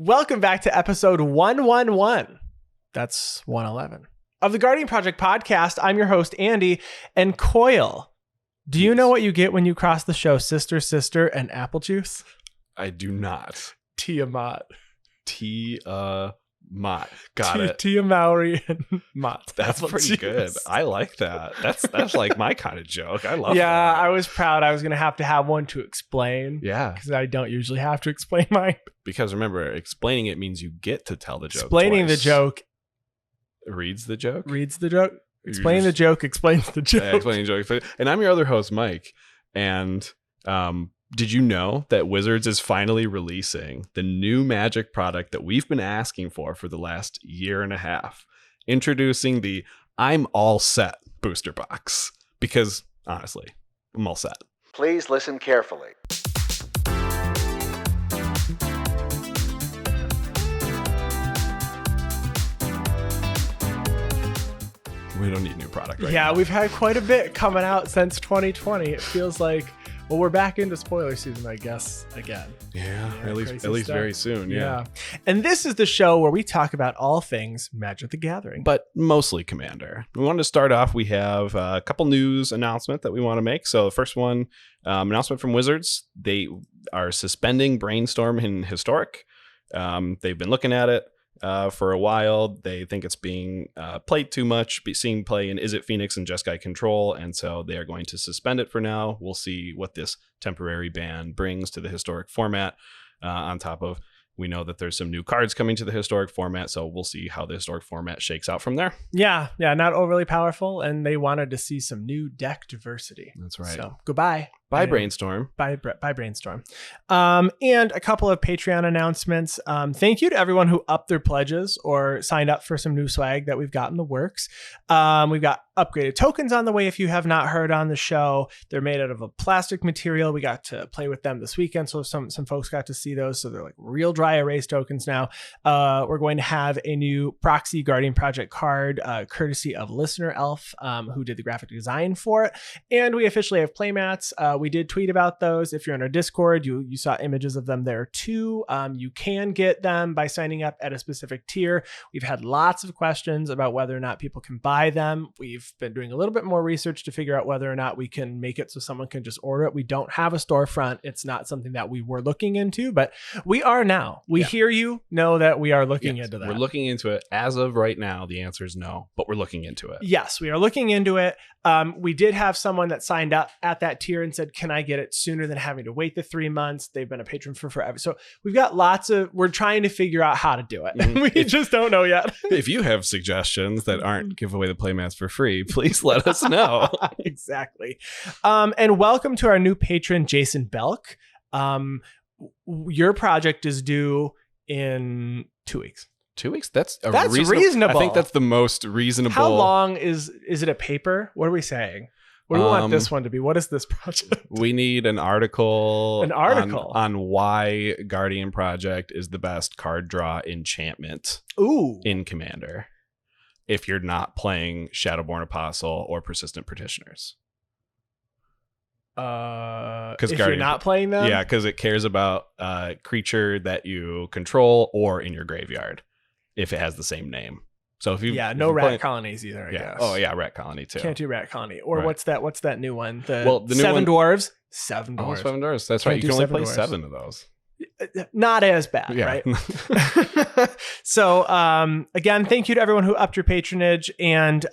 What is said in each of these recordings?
Welcome back to episode 111. That's 111 of the Guardian Project podcast. I'm your host, Andy. And Coil, do you know what you get when you cross the show Sister, Sister, and Apple Juice? I do not. Tiamat. Got it. Tia Mowry and Mott. That's pretty good. I like that. That's like my kind of joke. I love that. Yeah, I was proud I was going to have one to explain. Yeah. Because I don't usually have to explain mine. Because remember, explaining it means you get to tell the joke Explaining twice. the joke. Reads the joke? Reads the joke. Explaining the joke explains the joke. Yeah, explaining the joke. And I'm your other host, Mike. And did you know that Wizards is finally releasing the new Magic product that we've been asking for the last year and a half? Introducing the I'm All Set booster box. Because, honestly, I'm all set. Please listen carefully. We don't need new product right Yeah, now. we've had quite a bit coming out since 2020. It feels like, well, we're back into spoiler season, I guess, again. Yeah, at least stuff. very soon. Yeah. And this is the show where we talk about all things Magic the Gathering. But mostly Commander. We wanted to start off. We have a couple news announcements that we want to make. So the first one, announcement from Wizards. They are suspending Brainstorm in Historic. They've been looking at it for a while. They think it's being played too much, seeing play in Is It Phoenix and Jeskai Control, and so they are going to suspend it for now. We'll see what this temporary ban brings to the Historic format. On top of, we know that there's some new cards coming to the Historic format, so we'll see how the Historic format shakes out from there. Yeah, not overly powerful, and they wanted to see some new deck diversity. That's right. So goodbye. Bye, Brainstorm. Bye, Brainstorm. And a couple of Patreon announcements. Thank you to everyone who upped their pledges or signed up for some new swag that we've got in the works. We've got upgraded tokens on the way. If you have not heard on the show, they're made out of a plastic material. We got to play with them this weekend, so some folks got to see those. So they're like real dry erase tokens now. We're going to have a new Proxy Guardian Project card, courtesy of Listener Elf, who did the graphic design for it. And we officially have playmats. We did tweet about those. If you're in our Discord, you saw images of them there too. You can get them by signing up at a specific tier. We've had lots of questions about whether or not people can buy them. We've been doing a little bit more research to figure out whether or not we can make it so someone can just order it. We don't have a storefront. It's not something that we were looking into, but we are now. We hear you, know that we are looking into that. We're looking into it. As of right now, the answer is no, but we're looking into it. Yes, we are looking into it. We did have someone that signed up at that tier and said, can I get it sooner than having to wait the 3 months? They've been a patron for forever. So we've got we're trying to figure out how to do it. Mm-hmm. We just don't know yet. If you have suggestions that aren't give away the playmats for free, please let us know. Exactly. And welcome to our new patron, Jason Belk. Your project is due in 2 weeks. 2 weeks? That's reasonable. I think that's the most reasonable. How long is it a paper? What are we saying? What do we want this one to be? What is this project? We need an article. On why Guardian Project is the best card draw enchantment in Commander. If you're not playing Shadowborn Apostle or Persistent Petitioners. If you're not playing them? Yeah, because it cares about creature that you control or in your graveyard if it has the same name. So if you no rat colonies either, I guess. Oh yeah, rat colony too. Can't do rat colony. Or what's that new one? The new Seven one, Dwarves. Seven Dwarves. Oh, 7 dwarves. That's right. You can only play 7 of those. Not as bad, right? So again, thank you to everyone who upped your patronage, and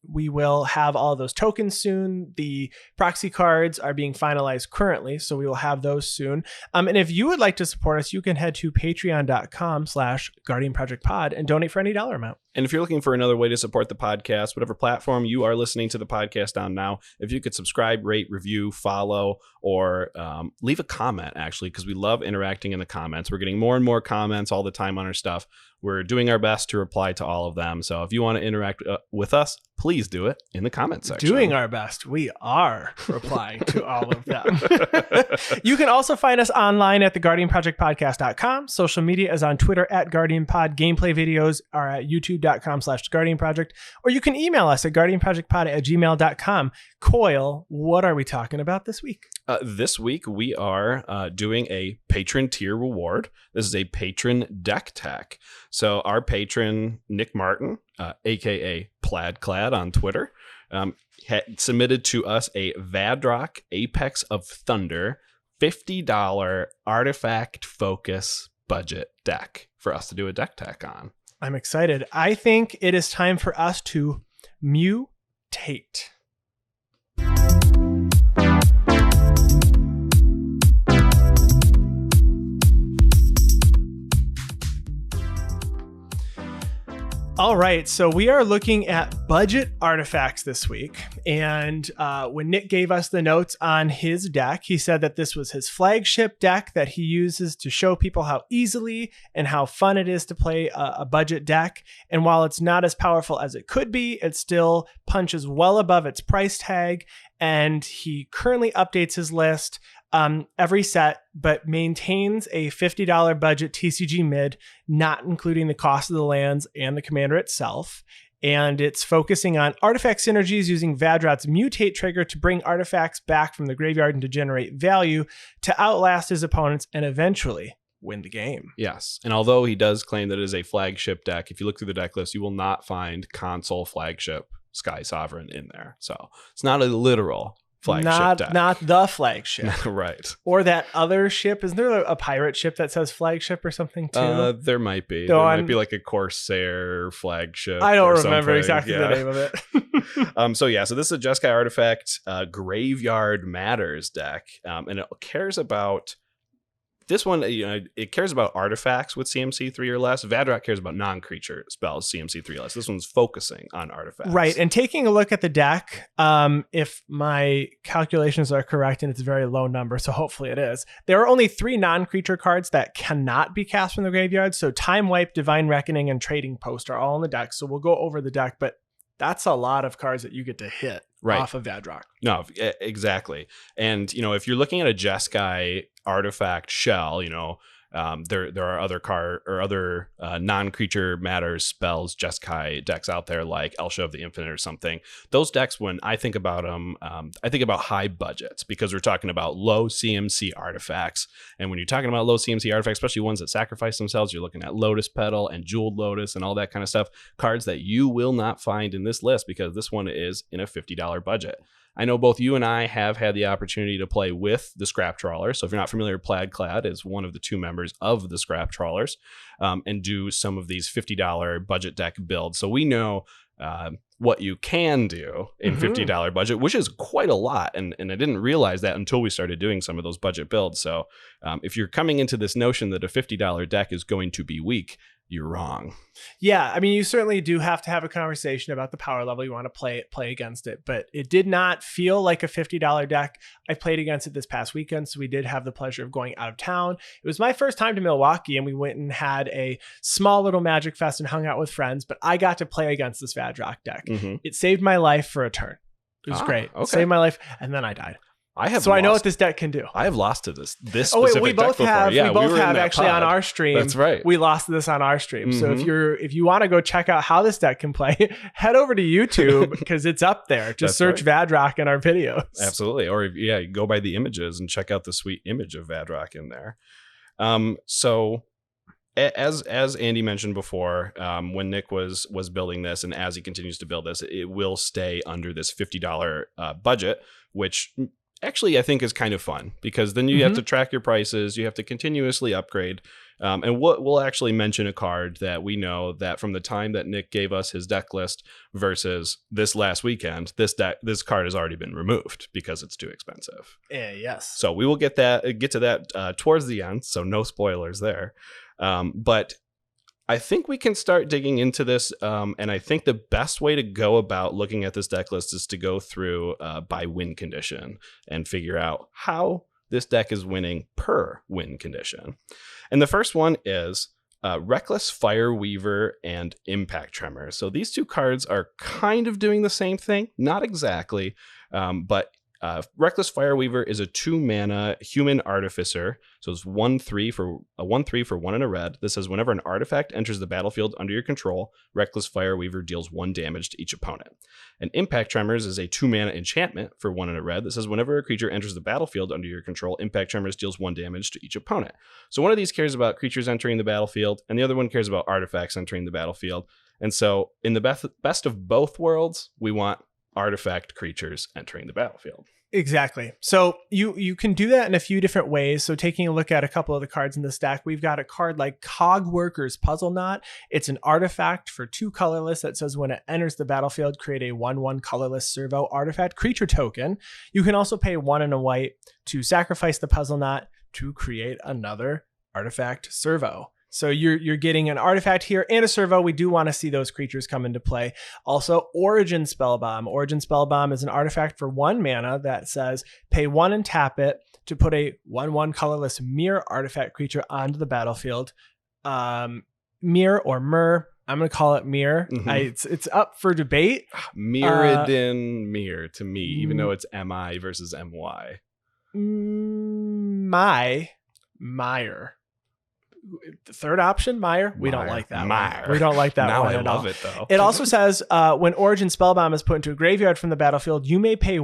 we will have all of those tokens soon. The proxy cards are being finalized currently, so we will have those soon. And if you would like to support us, you can head to patreon.com/guardianprojectpod and donate for any dollar amount. And if you're looking for another way to support the podcast, whatever platform you are listening to the podcast on now, if you could subscribe, rate, review, follow, or leave a comment, actually, because we love interacting in the comments. We're getting more and more comments all the time on our stuff. We're doing our best to reply to all of them. So if you want to interact with us, please do it in the comments section. Doing our best. We are replying to all of them. You can also find us online at theguardianprojectpodcast.com. Social media is on Twitter at GuardianPod. Gameplay videos are at youtube.com/guardianproject. Or you can email us at guardianprojectpod@gmail.com. Coil, what are we talking about this week? This week, we are doing a patron tier reward. This is a patron deck tech. So our patron, Nick Martin, a.k.a. Plaidclad on Twitter, had submitted to us a Vadrok Apex of Thunder $50 artifact focus budget deck for us to do a deck tech on. I'm excited. I think it is time for us to mutate. All right, so we are looking at budget artifacts this week. And when Nick gave us the notes on his deck, he said that this was his flagship deck that he uses to show people how easily and how fun it is to play a budget deck. And while it's not as powerful as it could be, it still punches well above its price tag. And he currently updates his list every set, but maintains a $50 budget TCG mid, not including the cost of the lands and the commander itself. And it's focusing on artifact synergies using Vadrok's Mutate trigger to bring artifacts back from the graveyard and to generate value to outlast his opponents and eventually win the game. Yes. And although he does claim that it is a flagship deck, if you look through the deck list, you will not find console flagship Sky Sovereign in there. So it's not a literal flagship deck. Not the flagship. Right. Or that other ship. Isn't there a pirate ship that says flagship or something too? There might be. Though there might be like a Corsair flagship. I don't or remember something. exactly the name of it. So this is a Jeskai Artifact Graveyard Matters deck. And it cares about this one, it cares about artifacts with CMC 3 or less. Vadrok cares about non-creature spells, CMC 3 or less. This one's focusing on artifacts. Right. And taking a look at the deck, if my calculations are correct, and it's a very low number, so hopefully it is, there are only 3 non-creature cards that cannot be cast from the graveyard. So Time Wipe, Divine Reckoning, and Trading Post are all in the deck. So we'll go over the deck, but that's a lot of cards that you get to hit off of Vadrok. No, exactly. And, if you're looking at a Jeskai artifact shell, there are other non-creature matters spells Jeskai decks out there like Elsha of the Infinite or something. Those decks, when I think about them, I think about high budgets because we're talking about low CMC artifacts. And when you're talking about low CMC artifacts, especially ones that sacrifice themselves, you're looking at Lotus Petal and Jeweled Lotus and all that kind of stuff. Cards that you will not find in this list because this one is in a $50 budget. I know both you and I have had the opportunity to play with the Scrap Trawler. So if you're not familiar, Plaidclad is one of the 2 members of the Scrap Trawlers, and do some of these $50 budget deck builds. So we know what you can do in $50 budget, which is quite a lot. And I didn't realize that until we started doing some of those budget builds. So if you're coming into this notion that a $50 deck is going to be weak, you're wrong. Yeah, I mean, you certainly do have to have a conversation about the power level you want to play against it, but it did not feel like a $50 deck. I played against it this past weekend, so we did have the pleasure of going out of town. It was my first time to Milwaukee, and we went and had a small little Magic Fest and hung out with friends, but I got to play against this Vadrok deck. It saved my life for a turn. It was great. Okay. Saved my life, and then I died. I know what this deck can do. I have lost to this specific we both deck have. before. Yeah, we both have actually on our stream. That's right. We lost to this on our stream. So if you want to go check out how this deck can play, head over to YouTube because it's up there. Just search Vadrok in our videos. Absolutely. Or you go by the images and check out the sweet image of Vadrok in there. So as Andy mentioned before, when Nick was building this, and as he continues to build this, it will stay under this $50 budget, which actually I think is kind of fun because then you have to track your prices, you have to continuously upgrade. And we'll actually mention a card that we know that from the time that Nick gave us his deck list versus this last weekend, this card has already been removed because it's too expensive. Yes. So we will get to that towards the end. So no spoilers there. But I think we can start digging into this, and I think the best way to go about looking at this deck list is to go through by win condition and figure out how this deck is winning per win condition. And the first one is Reckless Fireweaver and Impact Tremor. So these two cards are kind of doing the same thing, not exactly, but Reckless Fireweaver is a 2-mana human artificer. So it's 1/3 for a 1/3 for 1 and a red. This says whenever an artifact enters the battlefield under your control, Reckless Fireweaver deals 1 damage to each opponent. And Impact Tremors is a 2-mana enchantment for 1 and a red that says whenever a creature enters the battlefield under your control, Impact Tremors deals 1 damage to each opponent. So one of these cares about creatures entering the battlefield, and the other one cares about artifacts entering the battlefield. And so in the best of both worlds, we want artifact creatures entering the battlefield. Exactly. So you can do that in a few different ways. So taking a look at a couple of the cards in this deck, we've got a card like Cogworker's Puzzle Knot. It's an artifact for 2 colorless that says when it enters the battlefield, create a 1/1 colorless servo artifact creature token. You can also pay 1 and a white to sacrifice the Puzzle Knot to create another artifact servo. So you're getting an artifact here and a servo. We do want to see those creatures come into play. Also, Origin Spellbomb. Origin Spellbomb is an artifact for 1 mana that says pay 1 and tap it to put a 1/1 colorless mirror artifact creature onto the battlefield. Mirror or Mir. I'm going to call it Mir. Mm-hmm. It's up for debate. Mirrodin Mir to me, even though it's MI versus MY. Meyer. The third option, Meyer. We don't like that Meyer. one. We don't like that now one I at love all. it though. It also says when Origin Spellbomb is put into a graveyard from the battlefield, you may pay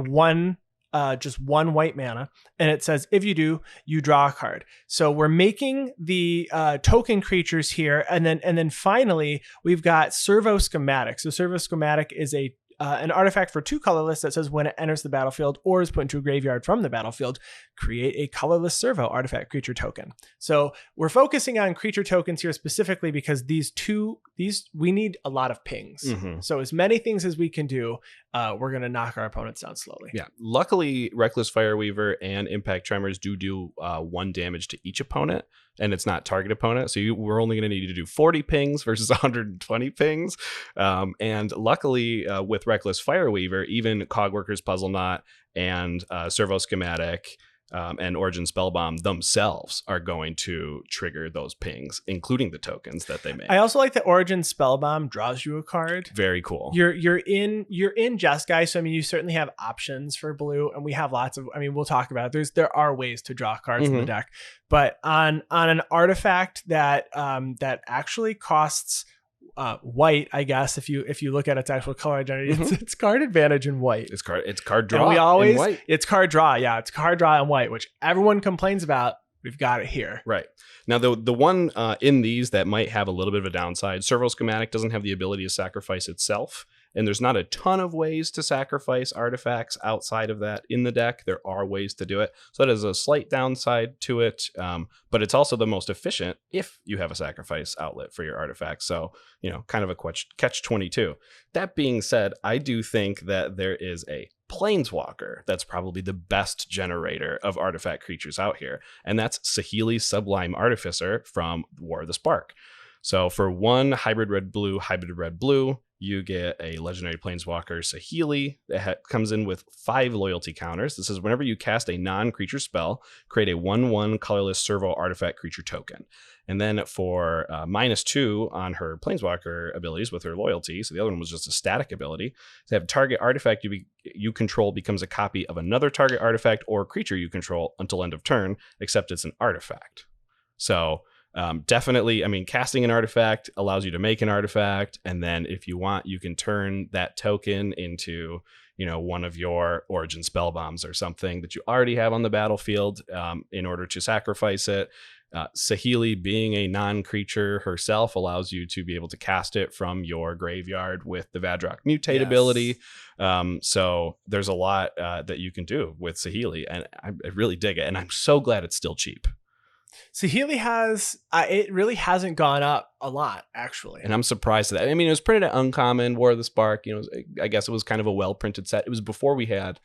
just 1 white mana. And it says if you do, you draw a card. So we're making the token creatures here, and then finally we've got Servo Schematic. So Servo Schematic is an artifact for 2 colorless that says when it enters the battlefield or is put into a graveyard from the battlefield, create a colorless servo artifact creature token. So we're focusing on creature tokens here specifically because these we need a lot of pings. Mm-hmm. So as many things as we can do, we're going to knock our opponents down slowly. Yeah. Luckily, Reckless Fireweaver and Impact Tremors do 1 damage to each opponent, and it's not target opponent. So we're only going to need to do 40 pings versus 120 pings. And luckily, with Reckless Fireweaver, even Cogworker's Puzzle Knot and Servo Schematic and Origin Spellbomb themselves are going to trigger those pings, including the tokens that they make. I also like that Origin Spellbomb draws you a card. Very cool. You're in Jeskai, so I mean you certainly have options for blue, and we have lots of. I mean we'll talk about it. There are ways to draw cards in the deck, but on an artifact that actually costs white, I guess if you look at its actual color identity, it's card advantage in white. It's card draw. And in white. It's card draw. Yeah, it's card draw in white, which everyone complains about. We've got it here. Right. Now, the one in these that might have a little bit of a downside, Servo Schematic doesn't have the ability to sacrifice itself. And there's not a ton of ways to sacrifice artifacts outside of that in the deck. There are ways to do it. So that is a slight downside to it. But it's also the most efficient if you have a sacrifice outlet for your artifacts. So, kind of a catch-22. That being said, I do think that there is a Planeswalker that's probably the best generator of artifact creatures out here. And that's Saheeli Sublime Artificer from War of the Spark. So for 1 hybrid red-blue, you get a legendary Planeswalker Saheeli that comes in with 5 loyalty counters. This is whenever you cast a non-creature spell, create a 1/1 colorless servo artifact creature token. And then for -2 on her Planeswalker abilities with her loyalty, so the other one was just a static ability, to have target artifact you control becomes a copy of another target artifact or creature you control until end of turn, except it's an artifact. So definitely, I mean, casting an artifact allows you to make an artifact, and then if you want, you can turn that token into, one of your Origin Spellbombs or something that you already have on the battlefield in order to sacrifice it. Saheeli, being a non-creature herself, allows you to be able to cast it from your graveyard with the Vadrok Mutate ability. So there's a lot that you can do with Saheeli, and I really dig it, and I'm so glad it's still cheap. Saheeli has, it really hasn't gone up a lot, actually. And I'm surprised at that. I mean, it was printed at Uncommon, War of the Spark. I guess it was kind of a well-printed set. It was before we had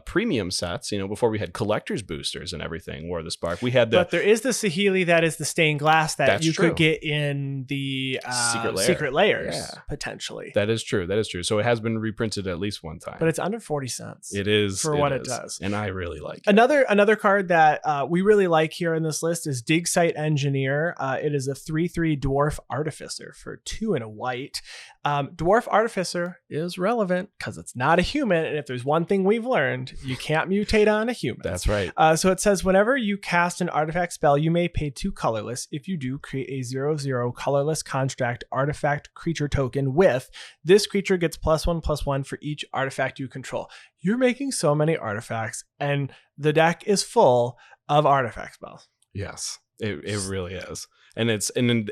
premium sets, before we had collector's boosters and everything, War of the Spark, we had but there is the Saheeli that is the stained glass that you could get in the secret layers, potentially. That is true. So it has been reprinted at least one time. But it's under 40 cents. It is. For what it does. And I really like it. Another card that we really like here in this list is Dig Site Engineer. It is a 3/3 Dwarf Artificer for 2 and a white. Dwarf Artificer is relevant because it's not a human, and if there's one thing we've learned, you can't mutate on a human. That's right. So it says, whenever you cast an artifact spell, you may pay 2 colorless. If you do, create a 0/0 colorless construct artifact creature token with this creature gets +1/+1 for each artifact you control. You're making so many artifacts, and the deck is full of artifact spells. Yes, it really is. And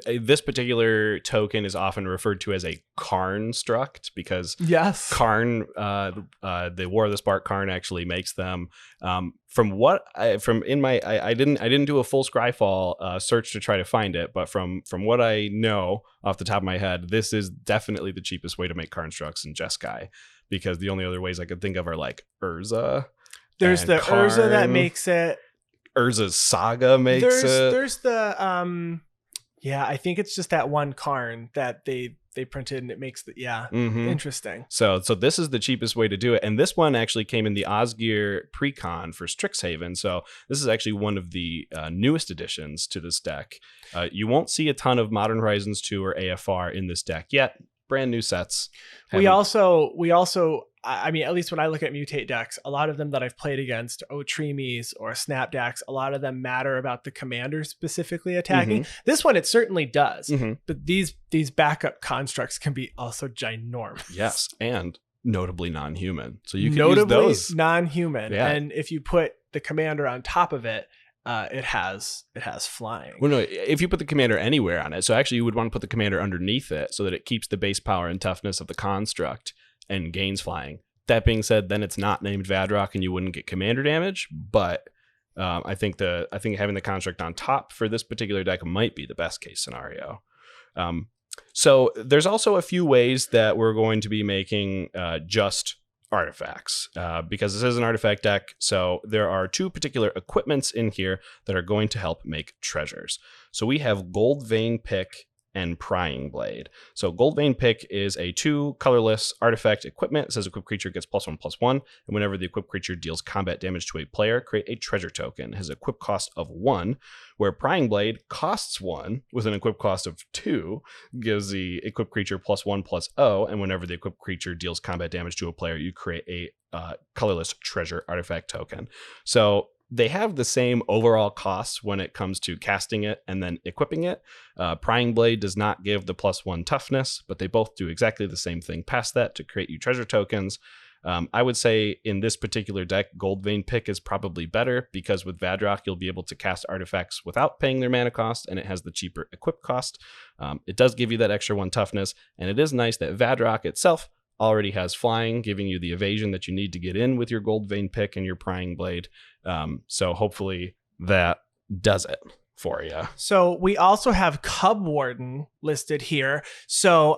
this particular token is often referred to as a Karn struct because Karn, the War of the Spark Karn actually makes them. I didn't do a full Scryfall search to try to find it, but from what I know off the top of my head, this is definitely the cheapest way to make Karn structs in Jeskai, because the only other ways I could think of are like Urza. There's the Karn. Urza that makes it. Urza's Saga makes it. There's the I think it's just that one Karn that they printed, and it makes the interesting. So this is the cheapest way to do it, and this one actually came in the Osgear Precon for Strixhaven. So this is actually one of the newest additions to this deck. You won't see a ton of Modern Horizons 2 or AFR in this deck yet. Brand new sets. We also, I mean, at least when I look at Mutate decks, a lot of them that I've played against, Otremes or Snap decks, a lot of them matter about the commander specifically attacking. This one, it certainly does. But these backup constructs can be also ginormous. Yes, and notably non-human. So you can use those. Non-human. Yeah. And if you put the commander on top of it, it has flying. Well, no, if you put the commander anywhere on it, so actually you would want to put the commander underneath it so that it keeps the base power and toughness of the construct and gains flying. That being said, then it's not named Vadrok and you wouldn't get commander damage, but I think having the construct on top for this particular deck might be the best case scenario. So there's also a few ways that we're going to be making just artifacts because this is an artifact deck. So there are 2 particular equipments in here that are going to help make treasures. So we have Gold Vein Pick and Prying Blade. So Gold Vein Pick is a 2 colorless artifact equipment. It says equipped creature gets +1/+1, and whenever the equipped creature deals combat damage to a player, create a treasure token. It has an equip cost of 1, where Prying Blade costs 1 with an equip cost of 2, gives the equipped creature +1/+0, and whenever the equipped creature deals combat damage to a player, you create a colorless treasure artifact token. So they have the same overall costs when it comes to casting it and then equipping it. Prying Blade does not give the +1 toughness, but they both do exactly the same thing past that to create you treasure tokens. I would say in this particular deck, Gold Vein Pick is probably better because with Vadrok, you'll be able to cast artifacts without paying their mana cost, and it has the cheaper equip cost. It does give you that extra 1 toughness, and it is nice that Vadrok itself already has flying, giving you the evasion that you need to get in with your Gold Vein Pick and your Prying Blade. So hopefully that does it for you. So we also have Cub Warden listed here. So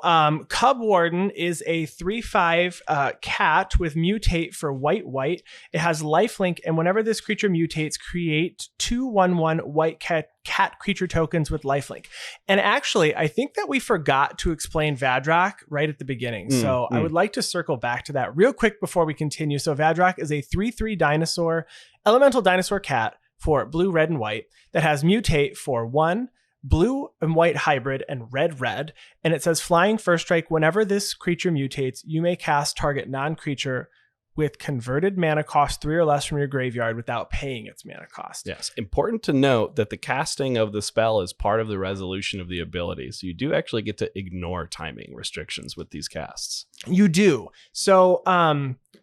Cub Warden is a 3/5 cat with mutate for white. It has lifelink, and whenever this creature mutates, create 2/1/1 white cat creature tokens with lifelink. And actually, I think that we forgot to explain Vadrok right at the beginning. So I would like to circle back to that real quick before we continue. So Vadrok is a 3/3 dinosaur, elemental dinosaur cat for blue, red, and white that has mutate for 1 blue and white hybrid and red. And it says flying first strike. Whenever this creature mutates, you may cast target non-creature with converted mana cost 3 or less from your graveyard without paying its mana cost. Yes. Important to note that the casting of the spell is part of the resolution of the ability. So you do actually get to ignore timing restrictions with these casts. You do. So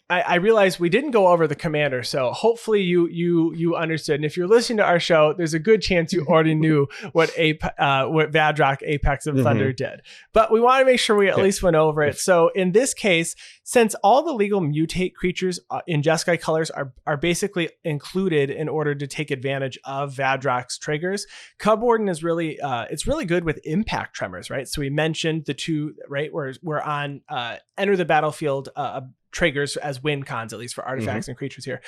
I realized we didn't go over the commander, so hopefully you understood. And if you're listening to our show, there's a good chance you already knew what Vadrok Apex of Thunder did. But we want to make sure we at least went over it. So in this case, since all the legal mutate creatures in Jeskai colors are basically included in order to take advantage of Vadrok's triggers, Cub Warden is really it's really good with impact tremors, right? So we mentioned the 2, right? We're on enter the battlefield triggers as win cons, at least for artifacts and creatures here,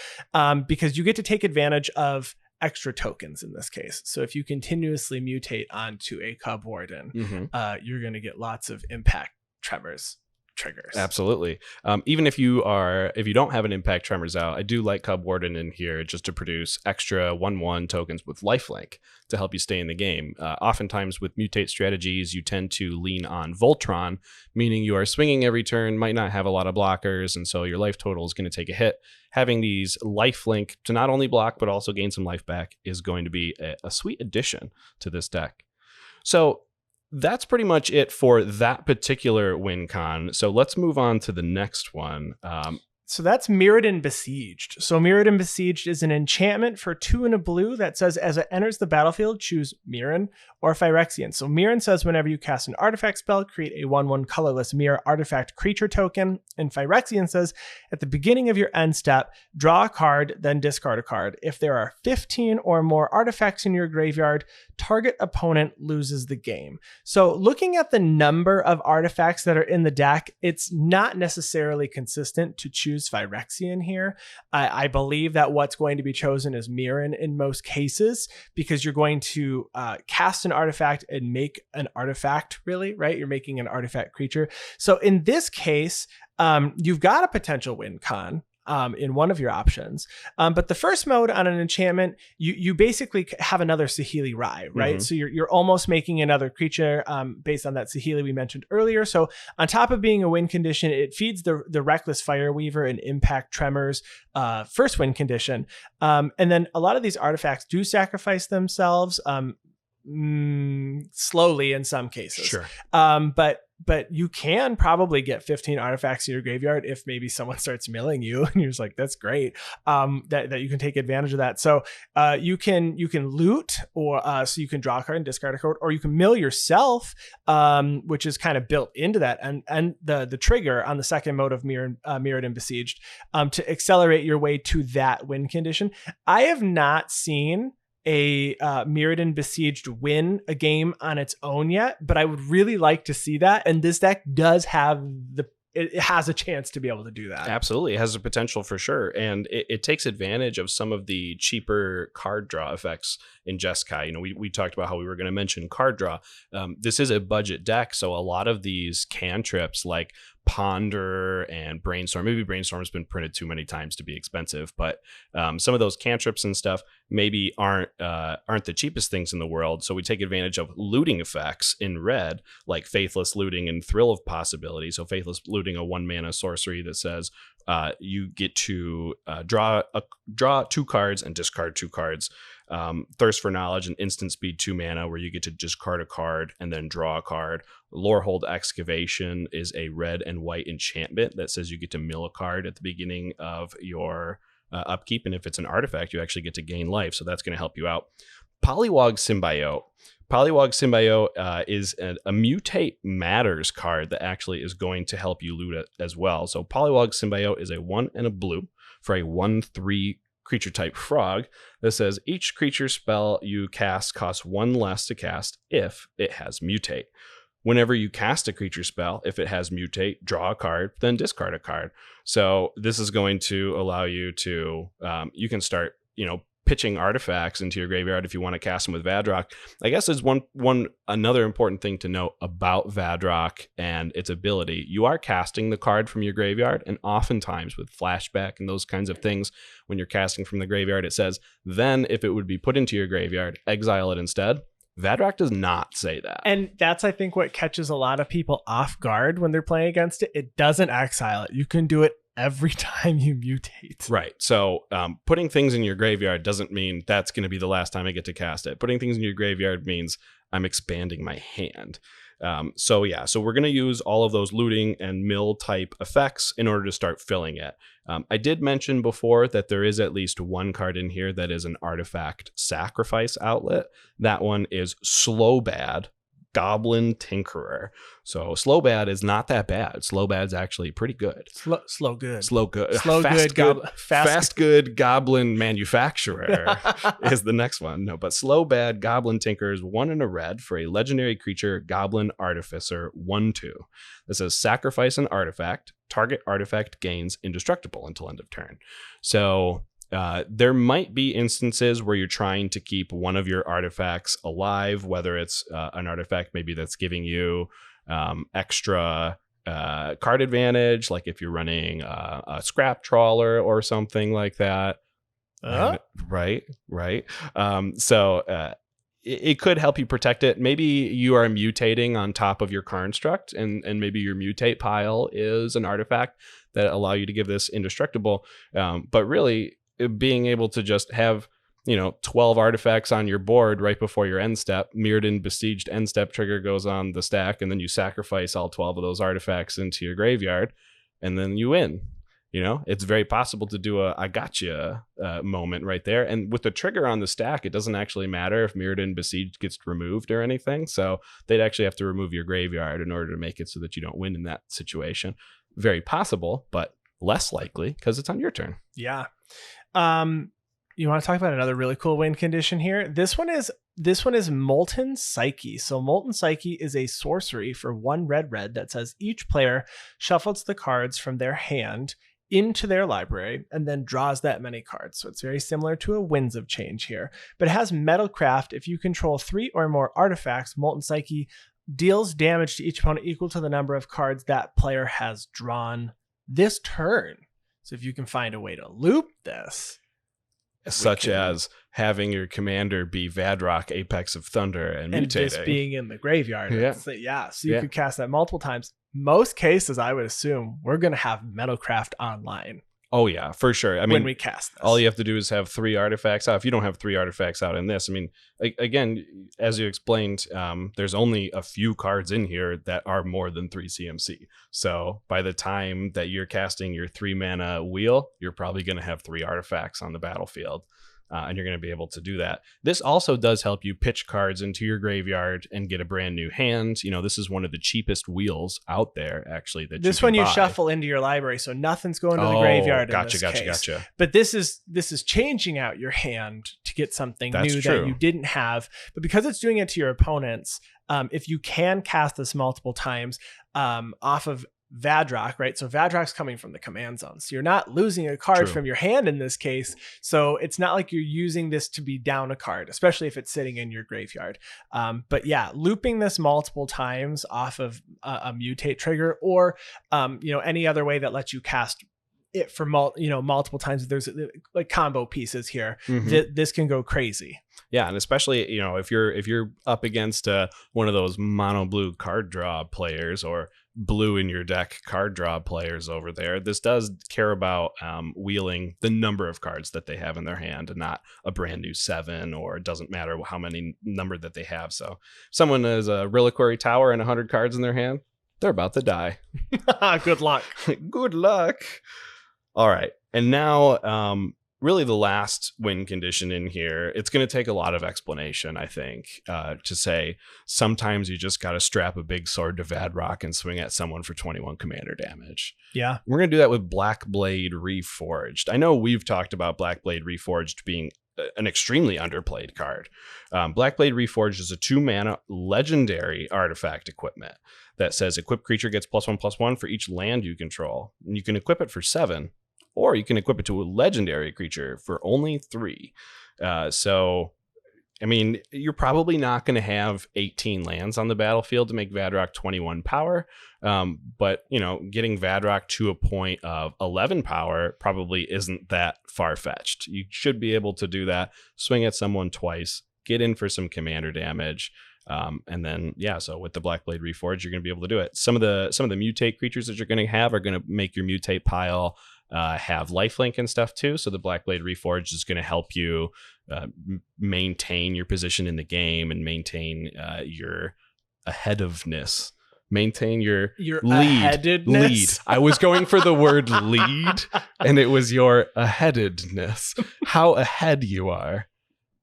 because you get to take advantage of extra tokens in this case. So if you continuously mutate onto a Cub Warden, you're going to get lots of impact tremors triggers. Absolutely. Even if you don't have an impact tremors out, I do like Cub Warden in here just to produce extra 1/1 tokens with lifelink to help you stay in the game. Oftentimes with mutate strategies, you tend to lean on Voltron, meaning you are swinging every turn, might not have a lot of blockers, and so your life total is going to take a hit. Having these lifelink to not only block but also gain some life back is going to be a sweet addition to this deck. So that's pretty much it for that particular win con. So let's move on to the next one. So that's Mirrodin Besieged. So Mirrodin Besieged is an enchantment for 2 and a blue that says as it enters the battlefield, choose Mirrodin or Phyrexian. So Mirrodin says whenever you cast an artifact spell, create a 1/1 colorless mirror artifact creature token. And Phyrexian says at the beginning of your end step, draw a card, then discard a card. If there are 15 or more artifacts in your graveyard, target opponent loses the game. So looking at the number of artifacts that are in the deck, it's not necessarily consistent to choose Phyrexian here. I believe that what's going to be chosen is Mirrodin in most cases, because you're going to cast an artifact and make an artifact, really, right? You're making an artifact creature. So in this case, you've got a potential win con in one of your options. But the first mode on an enchantment, you basically have another Saheeli Rai, right? So you're almost making another creature based on that Saheeli we mentioned earlier. So on top of being a win condition, it feeds the Reckless Fireweaver and Impact Tremors first win condition. And then a lot of these artifacts do sacrifice themselves slowly in some cases. Sure. But you can probably get 15 artifacts in your graveyard if maybe someone starts milling you and you're just like, that's great. That you can take advantage of that. So you can loot, or so you can draw a card and discard a card, or you can mill yourself, which is kind of built into that. And the trigger on the second mode of Mirrodin Besieged to accelerate your way to that win condition. I have not seen a Mirrodin Besieged win a game on its own yet, but I would really like to see that. And this deck does have it has a chance to be able to do that. Absolutely. It has a potential for sure. And it takes advantage of some of the cheaper card draw effects in Jeskai. You know, we talked about how we were going to mention card draw. This is a budget deck, so a lot of these cantrips like Ponder and Brainstorm, maybe Brainstorm's been printed too many times to be expensive, but some of those cantrips and stuff maybe aren't the cheapest things in the world. So we take advantage of looting effects in red, like Faithless Looting and Thrill of Possibility. So Faithless Looting, a 1-mana sorcery that says you get to draw 2 cards and discard 2 cards. Thirst for Knowledge and Instant Speed 2 mana, where you get to discard a card and then draw a card. Lorehold Excavation is a red and white enchantment that says you get to mill a card at the beginning of your upkeep, and if it's an artifact, you actually get to gain life, so that's going to help you out. Pollywog Symbiote. Pollywog Symbiote is a Mutate Matters card that actually is going to help you loot it as well. So Pollywog Symbiote is a 1 and a blue for a 1/3 creature type frog that says each creature spell you cast costs 1 less to cast if it has Mutate. Whenever you cast a creature spell, if it has Mutate, draw a card, then discard a card. So this is going to allow you to, you can start, pitching artifacts into your graveyard if you want to cast them with Vadrok. I guess there's another important thing to note about Vadrok and its ability. You are casting the card from your graveyard, and oftentimes with flashback and those kinds of things, when you're casting from the graveyard, it says, then if it would be put into your graveyard, exile it instead. Vadrok does not say that. And that's, I think, what catches a lot of people off guard when they're playing against it. It doesn't exile it. You can do it every time you mutate. Right. So putting things in your graveyard doesn't mean that's going to be the last time I get to cast it. Putting things in your graveyard means I'm expanding my hand. So we're going to use all of those looting and mill type effects in order to start filling it. I did mention before that there is at least one card in here that is an artifact sacrifice outlet. That one is Slow Bad, Goblin Tinkerer. So slow bad is not that bad. Slow bad's actually pretty good. Slow good. Fast good Goblin Manufacturer is the next one. No, but slow bad Goblin Tinkerer is 1 and a red for a legendary creature, Goblin Artificer 1/2. This says sacrifice an artifact. Target artifact gains indestructible until end of turn. So there might be instances where you're trying to keep one of your artifacts alive, whether it's an artifact maybe that's giving you extra card advantage, like if you're running a scrap trawler or something like that. Right. So it could help you protect it. Maybe you are mutating on top of your construct, and maybe your mutate pile is an artifact that allow you to give this indestructible. But really, being able to just have 12 artifacts on your board right before your end step, Mirrodin Besieged end step trigger goes on the stack, and then you sacrifice all 12 of those artifacts into your graveyard, and then you win. It's very possible to do a I gotcha moment right there. And with the trigger on the stack, it doesn't actually matter if Mirrodin Besieged gets removed or anything. So they'd actually have to remove your graveyard in order to make it so that you don't win in that situation. Very possible, but less likely because it's on your turn. Yeah. You want to talk about another really cool win condition here? This one is Molten Psyche. So Molten Psyche is a sorcery for 1 red that says each player shuffles the cards from their hand into their library and then draws that many cards. So it's very similar to a Winds of Change here, but it has Metalcraft. If you control 3 or more artifacts, Molten Psyche deals damage to each opponent equal to the number of cards that player has drawn this turn. So if you can find a way to loop this, such as having your commander be Vadrok, Apex of Thunder, and mutating. Just being in the graveyard. Yeah. So you could cast that multiple times. Most cases, I would assume, we're going to have Metalcraft online. Oh, yeah, for sure. I mean, when we cast this, all you have to do is have 3 artifacts out. If you don't have 3 artifacts out in this, I mean, again, as you explained, there's only a few cards in here that are more than 3 CMC. So by the time that you're casting your 3 mana wheel, you're probably going to have 3 artifacts on the battlefield. And you're going to be able to do that. This also does help you pitch cards into your graveyard and get a brand new hand. This is one of the cheapest wheels out there, actually. This one you shuffle into your library, so nothing's going to the graveyard. Gotcha. But this is changing out your hand to get something new that you didn't have. But because it's doing it to your opponents, if you can cast this multiple times off of Vadrok, right? So Vadrok's coming from the command zone. So you're not losing a card from your hand in this case. So it's not like you're using this to be down a card, especially if it's sitting in your graveyard. But yeah, looping this multiple times off of a mutate trigger or, any other way that lets you cast it for multiple times. There's like combo pieces here. This can go crazy. Yeah, and especially if you're up against one of those mono blue card draw players or blue in your deck card draw players over there, this does care about wheeling the number of cards that they have in their hand and not a brand new 7, or it doesn't matter how many number that they have. So if someone has a Reliquary Tower and 100 cards in their hand, they're about to die. Good luck. Good luck. All right, and now really the last win condition in here, it's going to take a lot of explanation, I think, to say sometimes you just got to strap a big sword to Vadrok and swing at someone for 21 commander damage. Yeah. We're going to do that with Blackblade Reforged. I know we've talked about Blackblade Reforged being an extremely underplayed card. Blackblade Reforged is a 2-mana legendary artifact equipment that says equip creature gets +1/+1 for each land you control. And you can equip it for 7. Or you can equip it to a legendary creature for only 3. So, I mean, you're probably not going to have 18 lands on the battlefield to make Vadrok 21 power. But, getting Vadrok to a point of 11 power probably isn't that far-fetched. You should be able to do that, swing at someone twice, get in for some commander damage. And then, so with the Blackblade Reforged, you're going to be able to do it. Some of the mutate creatures that you're going to have are going to make your mutate pile have lifelink and stuff too. So the Blackblade Reforged is going to help you maintain your position in the game and maintain your aheadness. Maintain your lead. I was going for the word lead, and it was your aheadedness. How ahead you are.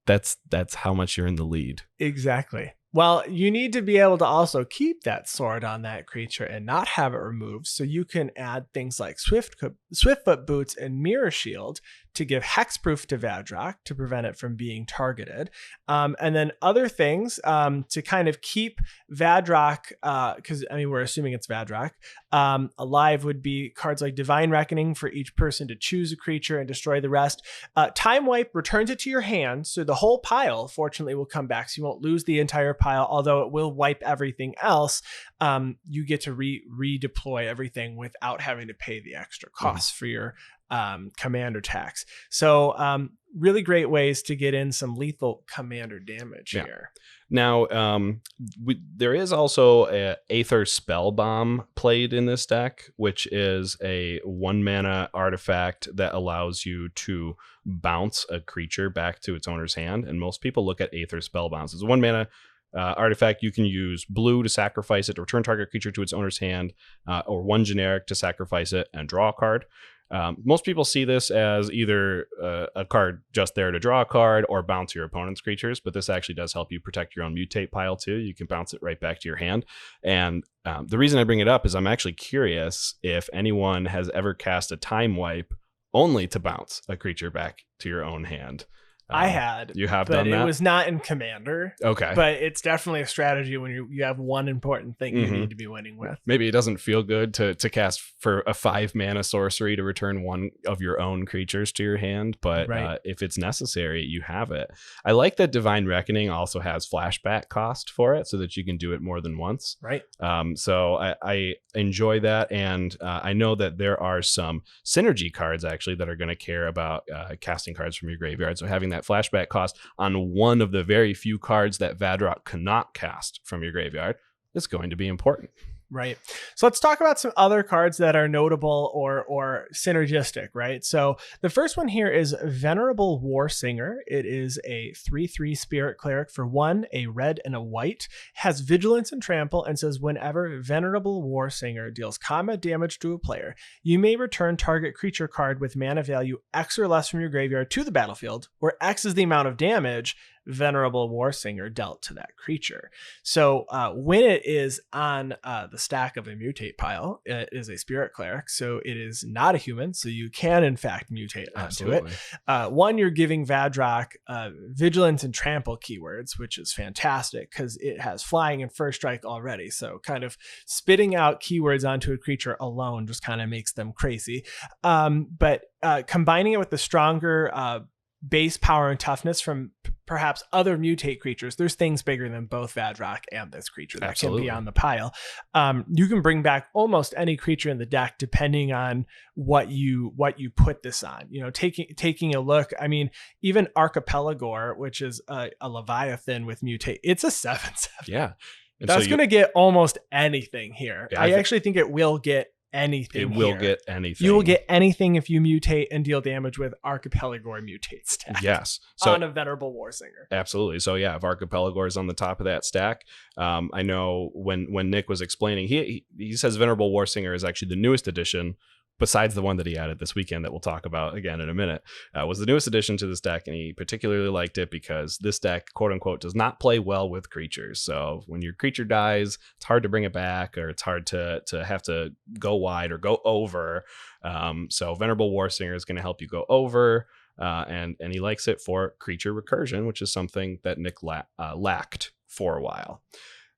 That's how much you're in the lead. Exactly. Well, you need to be able to also keep that sword on that creature and not have it removed. So you can add things like Swiftfoot Boots and Mirror Shield to give hexproof to Vadrok to prevent it from being targeted. And then other things to kind of keep Vadrok, because we're assuming it's Vadrok, alive would be cards like Divine Reckoning for each person to choose a creature and destroy the rest. Time Wipe returns it to your hand, so the whole pile, fortunately, will come back, so you won't lose the entire pile, although it will wipe everything else. You get to redeploy everything without having to pay the extra costs for your commander tax. So really great ways to get in some lethal commander damage here. Now, there is also a Aether Spell Bomb played in this deck, which is a 1-mana artifact that allows you to bounce a creature back to its owner's hand. And most people look at Aether Spell Bombs as a 1-mana artifact. You can use blue to sacrifice it to return target creature to its owner's hand, or 1 generic to sacrifice it and draw a card. Most people see this as either a card just there to draw a card or bounce your opponent's creatures, but this actually does help you protect your own mutate pile too. You can bounce it right back to your hand. And the reason I bring it up is I'm actually curious if anyone has ever cast a Time Wipe only to bounce a creature back to your own hand. I had. You have done that? But it was not in Commander. Okay. But it's definitely a strategy when you have one important thing you need to be winning with. Maybe it doesn't feel good to cast for a 5-mana sorcery to return one of your own creatures to your hand, but if it's necessary, you have it. I like that Divine Reckoning also has flashback cost for it so that you can do it more than once. Right. So I enjoy that, and I know that there are some synergy cards actually that are going to care about casting cards from your graveyard. So having that flashback cost on one of the very few cards that Vadrok cannot cast from your graveyard is going to be important. Right. So let's talk about some other cards that are notable or synergistic, right? So the first one here is Venerable War Singer. It is a 3/3 Spirit Cleric for 1, a red and a white, has Vigilance and Trample, and says whenever Venerable War Singer deals combat damage to a player, you may return target creature card with mana value X or less from your graveyard to the battlefield, where X is the amount of damage Venerable War Singer dealt to that creature. So when it is on the stack of a mutate pile, it is a Spirit Cleric, so it is not a human, so you can in fact mutate onto it. One, you're giving Vadrok Vigilance and Trample keywords, which is fantastic because it has Flying and First Strike already, so kind of spitting out keywords onto a creature alone just kind of makes them crazy. But combining it with the stronger base power and toughness from perhaps other mutate creatures, there's things bigger than both Vadrok and this creature that can be on the pile. You can bring back almost any creature in the deck depending on what you put this on. You know, taking a look, I mean, even Archipelagore, which is a Leviathan with mutate, it's a 7/7. Yeah. And that's going to get almost anything here. Yeah, I actually think it will get anything. It will get anything. You will get anything if you mutate and deal damage with Archipelagore mutate stack. Yes. So on a Venerable War Singer. Absolutely. So yeah, if Archipelagore is on the top of that stack, I know when Nick was explaining, he says Venerable War Singer is actually the newest addition, besides the one that he added this weekend that we'll talk about again in a minute, was the newest addition to this deck, and he particularly liked it because this deck, quote unquote, does not play well with creatures. So when your creature dies, it's hard to bring it back, or it's hard to have to go wide or go over. So Venerable War Singer is going to help you go over, and he likes it for creature recursion, which is something that Nick lacked for a while.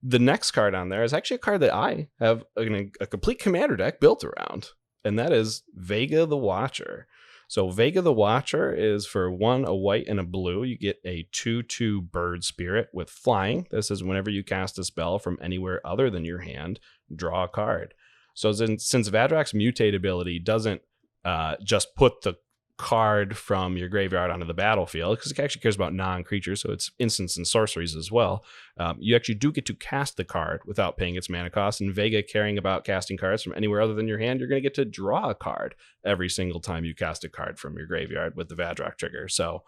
The next card on there is actually a card that I have a complete commander deck built around, and that is Vega the Watcher. So Vega the Watcher is for 1, a white and a blue. You get a 2/2 bird spirit with flying. This is whenever you cast a spell from anywhere other than your hand, draw a card. So since Vadrok's mutate ability doesn't just put the card from your graveyard onto the battlefield, because it actually cares about non-creatures, so it's instants and sorceries as well. You actually do get to cast the card without paying its mana cost. And Vega caring about casting cards from anywhere other than your hand, you're going to get to draw a card every single time you cast a card from your graveyard with the Vadrok trigger. So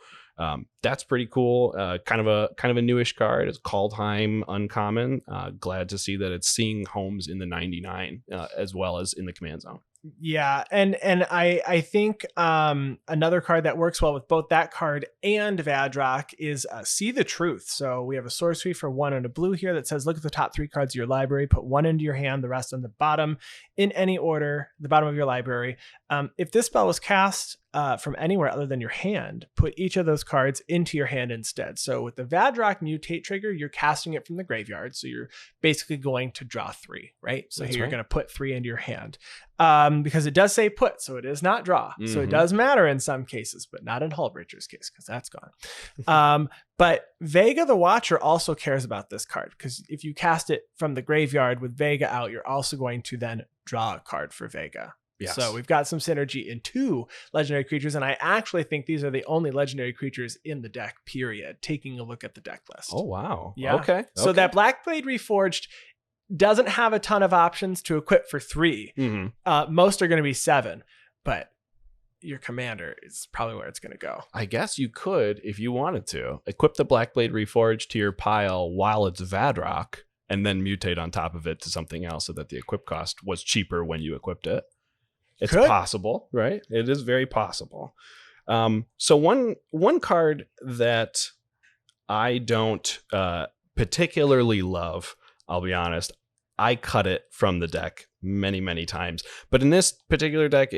that's pretty cool. Kind of a newish card. It's Kaldheim uncommon. Glad to see that it's seeing homes in the 99 as well as in the command zone. Yeah, and I think another card that works well with both that card and Vadrok is See the Truth. So we have a sorcery for 1 and a blue here that says, look at the top 3 cards of your library, put 1 into your hand, the rest on the bottom in any order, the bottom of your library. If this spell was cast from anywhere other than your hand, put each of those cards into your hand instead. So with the Vadrok Mutate trigger, you're casting it from the graveyard. So you're basically going to draw 3, right? So here you're going to put 3 into your hand. Because it does say put, so it is not draw. Mm-hmm. So it does matter in some cases, but not in Hullbreacher's case, because that's gone. But Vega the Watcher also cares about this card, because if you cast it from the graveyard with Vega out, you're also going to then draw a card for Vega. Yes. So we've got some synergy in 2 legendary creatures, and I actually think these are the only legendary creatures in the deck, period, taking a look at the deck list. Oh, wow. Yeah. Okay. So that Blackblade Reforged doesn't have a ton of options to equip for 3. Mm-hmm. Most are going to be 7, but your commander is probably where it's going to go. I guess you could, if you wanted to, equip the Blackblade Reforged to your pile while it's Vadrok, and then mutate on top of it to something else so that the equip cost was cheaper when you equipped it. It's possible, right? It is very possible. So one card that I don't particularly love, I'll be honest, I cut it from the deck many, many times. But in this particular deck,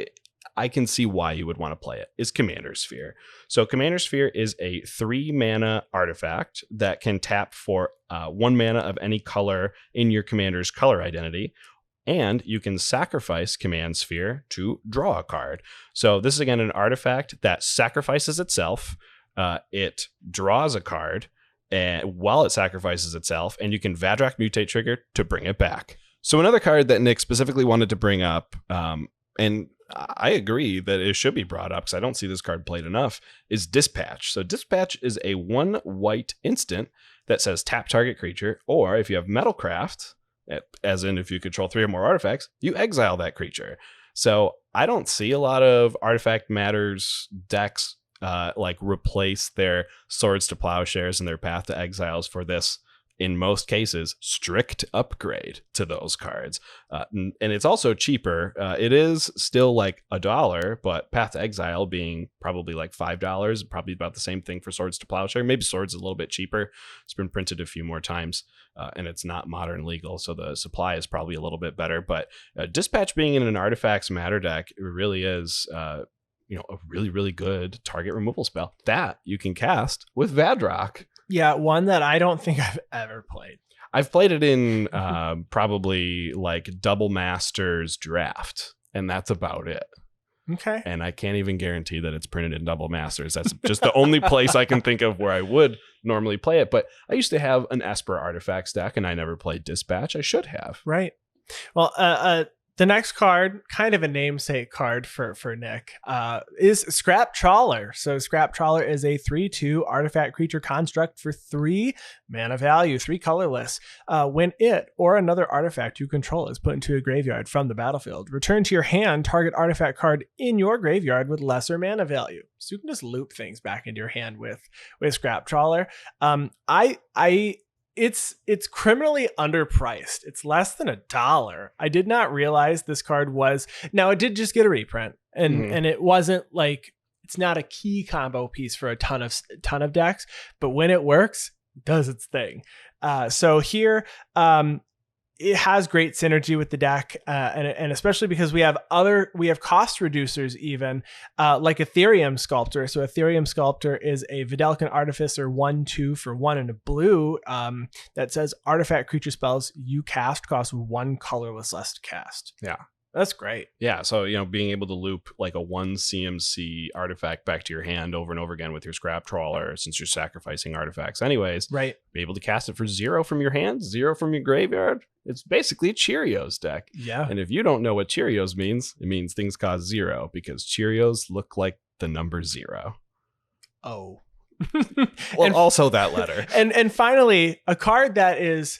I can see why you would want to play it, is Commander Sphere. So Commander Sphere is a 3 mana artifact that can tap for 1 mana of any color in your commander's color identity. And you can sacrifice Command Sphere to draw a card. So this is, again, an artifact that sacrifices itself. It draws a card while it sacrifices itself, and you can Vadrok Mutate trigger to bring it back. So another card that Nick specifically wanted to bring up, and I agree that it should be brought up because I don't see this card played enough, is Dispatch. So Dispatch is a 1 white instant that says tap target creature, or if you have Metalcraft, as in if you control 3 or more artifacts, you exile that creature. So I don't see a lot of Artifact Matters decks like replace their Swords to Plowshares and their Path to Exiles for this, in most cases, strict upgrade to those cards. And it's also cheaper. It is still like $1, but Path to Exile being probably like $5, probably about the same thing for Swords to Plowshare. Maybe Swords is a little bit cheaper. It's been printed a few more times, and it's not modern legal, so the supply is probably a little bit better. But Dispatch being in an Artifacts Matter deck, it really is a really, really good target removal spell that you can cast with Vadrok. Yeah, one that I don't think I've ever played. I've played it in probably like Double Masters Draft, and that's about it. Okay. And I can't even guarantee that it's printed in Double Masters. That's just the only place I can think of where I would normally play it. But I used to have an Esper Artifacts deck, and I never played Dispatch. I should have. Right. Well, the next card, kind of a namesake card for Nick, is Scrap Trawler. So Scrap Trawler is a 3/2 artifact creature construct for 3 mana value, 3 colorless. When it or another artifact you control is put into a graveyard from the battlefield, return to your hand target artifact card in your graveyard with lesser mana value. So you can just loop things back into your hand with Scrap Trawler. It's criminally underpriced. It's less than $1. I did not realize this card was. Now it did just get a reprint, and it wasn't like, it's not a key combo piece for a ton of decks, but when it works, it does its thing. So here, it has great synergy with the deck, and especially because we have cost reducers even, like Ethereum Sculptor. So Ethereum Sculptor is a Vidalcan Artificer 1/2 for 1 and a blue that says artifact creature spells you cast cost 1 colorless less to cast. Yeah. That's great. Yeah, so being able to loop like a 1 CMC artifact back to your hand over and over again with your Scrap Trawler, since you're sacrificing artifacts anyways, right? Be able to cast it for 0 from your hand, 0 from your graveyard. It's basically a Cheerios deck. Yeah. And if you don't know what Cheerios means, it means things cost 0, because Cheerios look like the number 0. Oh. Well, and also that letter. And finally, a card that is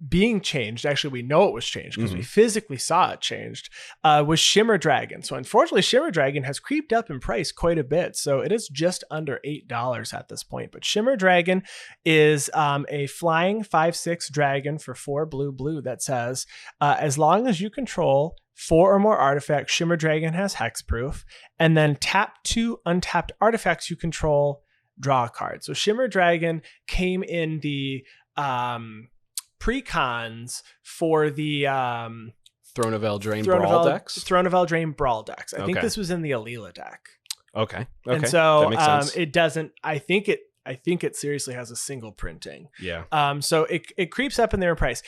being changed, actually we know it was changed because we physically saw it changed, was Shimmer Dragon. So unfortunately, Shimmer Dragon has creeped up in price quite a bit. So it is just under $8 at this point. But Shimmer Dragon is a flying 5/6 dragon for 4 blue that says, as long as you control 4 or more artifacts, Shimmer Dragon has hexproof. And then tap 2 untapped artifacts you control, draw a card. So Shimmer Dragon came in the precons for the Throne of Eldraine Brawl decks. Throne of Eldraine Brawl decks. I think this was in the Alila deck. Okay. And so that makes sense. it doesn't. I think it seriously has a single printing. Yeah. So it creeps up in their price.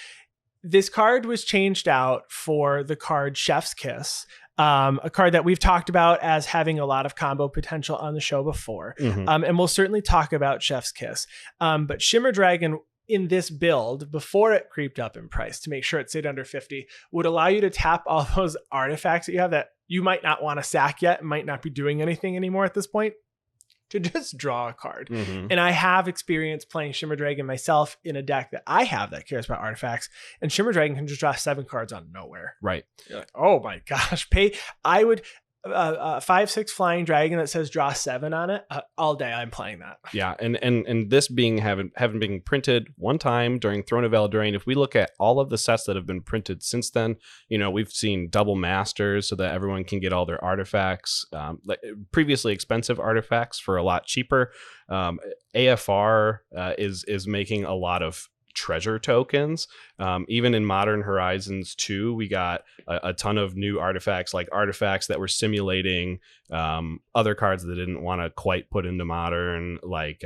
This card was changed out for the card Chef's Kiss, a card that we've talked about as having a lot of combo potential on the show before. And we'll certainly talk about Chef's Kiss. But Shimmer Dragon in this build, before it creeped up in price to make sure it stayed under 50, would allow you to tap all those artifacts that you have that you might not want to sack yet, might not be doing anything anymore at this point, to just draw a card. And I have experience playing Shimmer Dragon myself in a deck that I have that cares about artifacts, and Shimmer Dragon can just draw 7 cards on nowhere. Right. You're like, oh my gosh, I would 5/6 flying dragon that says draw 7 on it all day. I'm playing that. Yeah, and this being having been printed one time during Throne of Eldraine. If we look at all of the sets that have been printed since then, we've seen double masters so that everyone can get all their artifacts, like previously expensive artifacts for a lot cheaper. AFR is making a lot of treasure tokens. Even in Modern Horizons 2, we got a ton of new artifacts, like artifacts that were simulating other cards that didn't want to quite put into Modern, like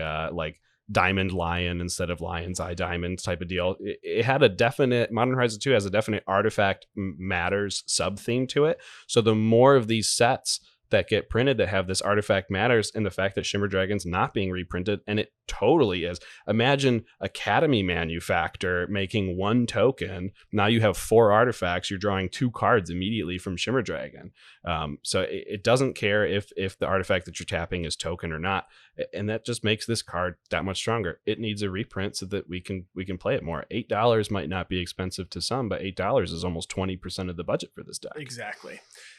Diamond Lion instead of Lion's Eye Diamond type of deal. It had a definite, Modern Horizons 2 has a definite artifact matters sub theme to it. So the more of these sets that get printed that have this artifact matters, and the fact that Shimmer Dragon's not being reprinted, and it totally is. Imagine Academy Manufactor making 1 token. Now you have 4 artifacts. You're drawing 2 cards immediately from Shimmer Dragon. So it doesn't care if the artifact that you're tapping is token or not, and that just makes this card that much stronger. It needs a reprint so that we can play it more. $8 might not be expensive to some, but $8 is almost 20% of the budget for this deck. Exactly.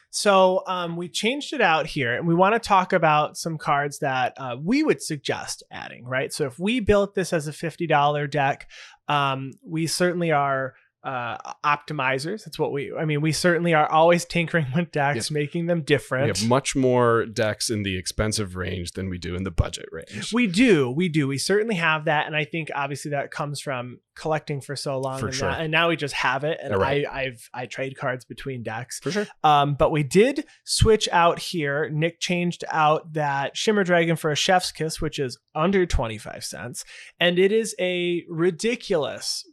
So we changed it out here, and we want to talk about some cards that we would suggest adding, right? So if we built this as a $50 deck, we certainly are optimizers. That's what we certainly are always tinkering with decks, yes, making them different. We have much more decks in the expensive range than we do in the budget range. We do. We certainly have that. And I think obviously that comes from collecting for so long, and now we just have it. And right. I trade cards between decks for sure. But we did switch out here. Nick changed out that Shimmer Dragon for a Chef's Kiss, which is under 25 cents. And it is a ridiculous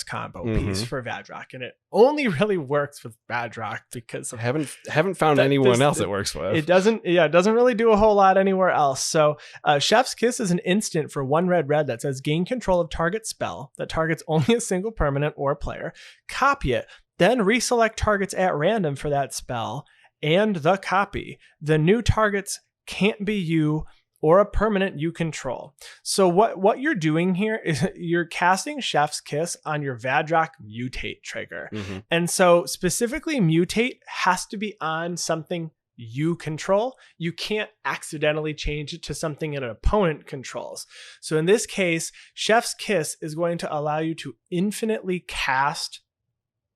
combo piece for Vadrok. And it only really works with Vadrok because of haven't found anyone else it works with. It doesn't really do a whole lot anywhere else. So Chef's Kiss is an instant for 1 red that says gain control of target spell that targets only a single permanent or player. Copy it, then reselect targets at random for that spell and the copy. The new targets can't be you or a permanent you control. So what you're doing here is you're casting Chef's Kiss on your Vadrok Mutate trigger. And so specifically Mutate has to be on something you control. You can't accidentally change it to something an opponent controls. So in this case, Chef's Kiss is going to allow you to infinitely cast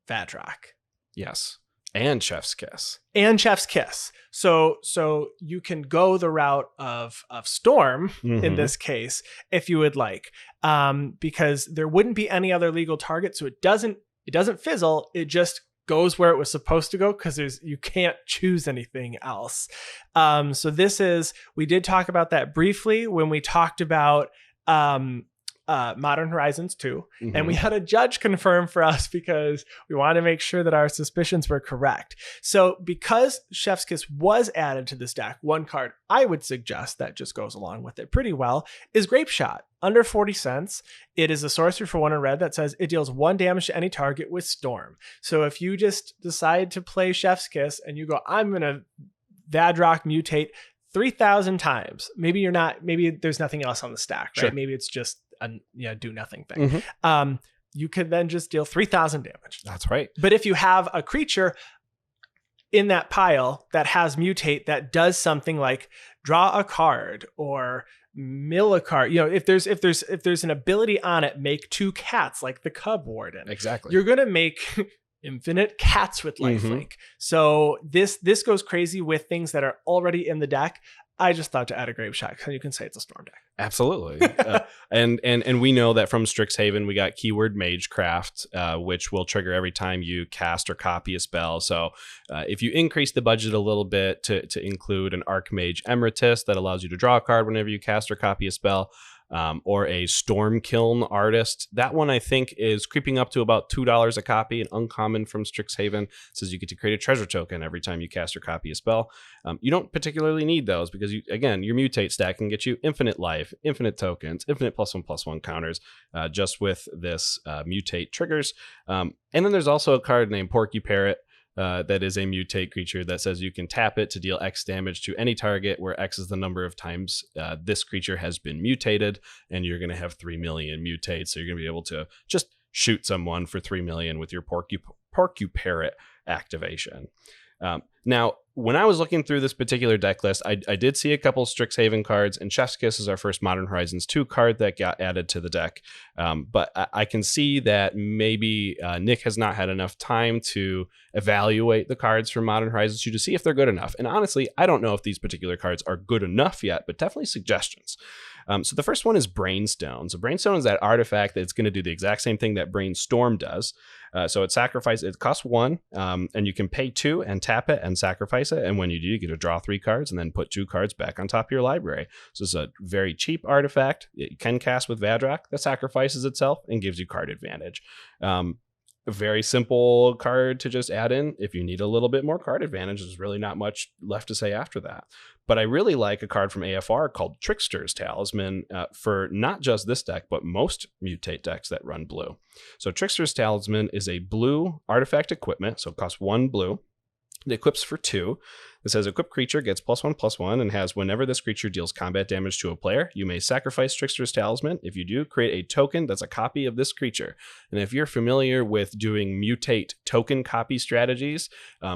Vadrok. Yes. And Chef's Kiss. So you can go the route of Storm in this case, if you would like, because there wouldn't be any other legal target. So it doesn't fizzle. It just goes where it was supposed to go because you can't choose anything else. So we did talk about that briefly when we talked about Modern Horizons 2, and we had a judge confirm for us because we wanted to make sure that our suspicions were correct. So because Chef's Kiss was added to this deck, one card I would suggest that just goes along with it pretty well is Grape Shot. Under 40 cents, it is a sorcery for 1 red that says it deals 1 damage to any target with Storm. So if you just decide to play Chef's Kiss and you go, I'm going to Vadrok Mutate 3,000 times, maybe there's nothing else on the stack, right? Sure. Maybe it's just a do nothing thing. you could then just deal 3,000 damage. That's right. But if you have a creature in that pile that has mutate that does something like draw a card or mill a card, if there's an ability on it, make 2 cats like the Cub Warden. Exactly. You're gonna make infinite cats with lifelink. So this goes crazy with things that are already in the deck. I just thought to add a Grape Shot because you can say it's a Storm deck. Absolutely. And we know that from Strixhaven, we got keyword Magecraft, which will trigger every time you cast or copy a spell. So if you increase the budget a little bit to include an Archmage Emeritus that allows you to draw a card whenever you cast or copy a spell, or a Stormkiln Artist. That one I think is creeping up to about $2 a copy, an uncommon from Strixhaven. It says you get to create a treasure token every time you cast or copy a spell. You don't particularly need those because, your mutate stack can get you infinite life, infinite tokens, infinite +1/+1 counters, just with this mutate triggers. And then there's also a card named Porky Parrot, that is a mutate creature that says you can tap it to deal X damage to any target, where X is the number of times this creature has been mutated, and you're going to have 3 million mutates. So you're going to be able to just shoot someone for 3 million with your Porky Parrot activation. Now, when I was looking through this particular deck list, I did see a couple Strixhaven cards, and Chef's Kiss is our first Modern Horizons 2 card that got added to the deck. But I can see that maybe Nick has not had enough time to evaluate the cards from Modern Horizons 2 to see if they're good enough. And honestly, I don't know if these particular cards are good enough yet, but definitely suggestions. So the first one is Brainstones. So Brainstone is that artifact that's going to do the exact same thing that Brainstorm does. So it costs 1, and you can pay 2 and tap it and sacrifice it. And when you do, you get to draw 3 cards and then put 2 cards back on top of your library. So it's a very cheap artifact. It can cast with Vadrok that sacrifices itself and gives you card advantage. A very simple card to just add in. If you need a little bit more card advantage, there's really not much left to say after that. But I really like a card from AFR called Tricksters Talisman for not just this deck, but most mutate decks that run blue. So Tricksters Talisman is a blue artifact equipment, so it costs 1 blue. It equips for 2. It says equip creature gets +1/+1 and has whenever this creature deals combat damage to a player, you may sacrifice Trickster's Talisman. If you do, create a token that's a copy of this creature. And if you're familiar with doing mutate token copy strategies,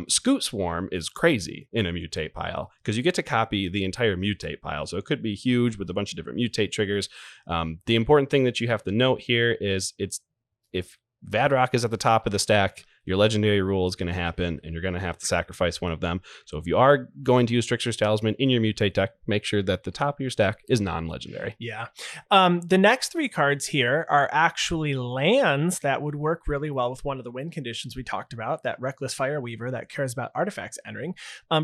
Scoot Swarm is crazy in a mutate pile because you get to copy the entire mutate pile. So it could be huge with a bunch of different mutate triggers. The important thing that you have to note here is if Vadrok is at the top of the stack, your legendary rule is going to happen, and you're going to have to sacrifice one of them. So if you are going to use Trickster's Talisman in your mutate deck, make sure that the top of your stack is non-legendary. Yeah. The next 3 cards here are actually lands that would work really well with one of the win conditions we talked about, that Reckless Fireweaver that cares about artifacts entering.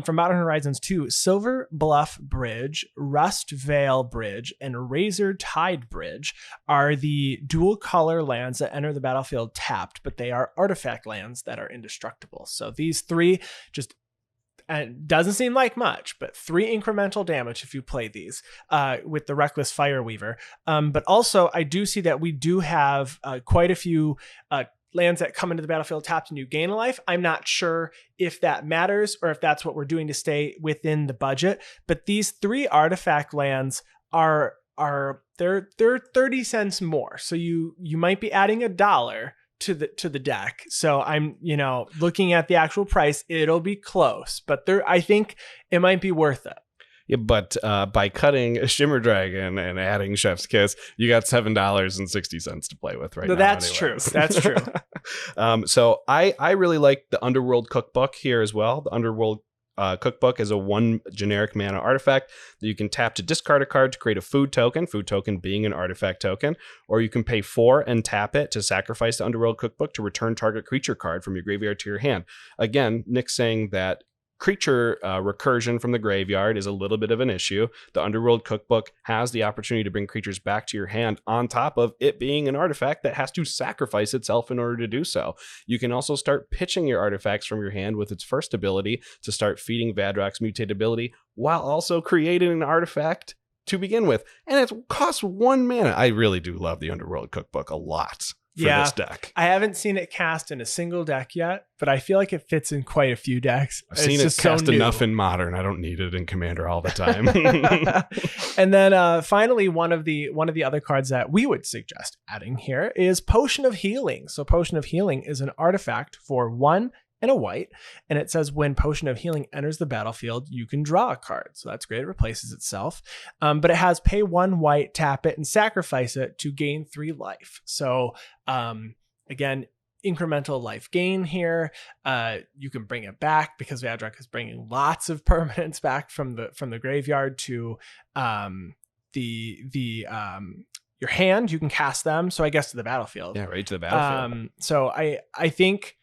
From Modern Horizons 2, Silver Bluff Bridge, Rust Veil Bridge, and Razor Tide Bridge are the dual color lands that enter the battlefield tapped, but they are artifact lands that are indestructible. So these 3 just, and doesn't seem like much, but 3 incremental damage if you play these with the Reckless Fireweaver. But also I do see that we do have quite a few lands that come into the battlefield tapped and you gain a life. I'm not sure if that matters or if that's what we're doing to stay within the budget, but these 3 artifact lands they're 30 cents more. So you might be adding $1 to the deck. So I'm, looking at the actual price, it'll be close, but I think it might be worth it. Yeah, but by cutting a Shimmer Dragon and adding Chef's Kiss, you got $7.60 to play with right now. That's true. That's true. So I really like the Underworld Cookbook here as well. The Underworld Cookbook is a 1 generic mana artifact that you can tap to discard a card to create a food token being an artifact token, or you can pay 4 and tap it to sacrifice the Underworld Cookbook to return target creature card from your graveyard to your hand. Again, Nick's saying that creature recursion from the graveyard is a little bit of an issue. The Underworld Cookbook has the opportunity to bring creatures back to your hand on top of it being an artifact that has to sacrifice itself in order to do so. You can also start pitching your artifacts from your hand with its first ability to start feeding Vadrok's mutate ability while also creating an artifact to begin with. And it costs 1 mana. I really do love the Underworld Cookbook a lot. for this deck. I haven't seen it cast in a single deck yet, but I feel like it fits in quite a few decks. I've seen it cast enough in Modern. I don't need it in Commander all the time. And then finally, one of the other cards that we would suggest adding here is Potion of Healing. So Potion of Healing is an artifact for 1 and a white, and it says when Potion of Healing enters the battlefield, you can draw a card. So that's great. It replaces itself. But it has pay 1 white, tap it, and sacrifice it to gain 3 life. So again, incremental life gain here. You can bring it back because Vadrok is bringing lots of permanents back from the graveyard to your hand. You can cast them. So I guess to the battlefield. Yeah, right to the battlefield. So I think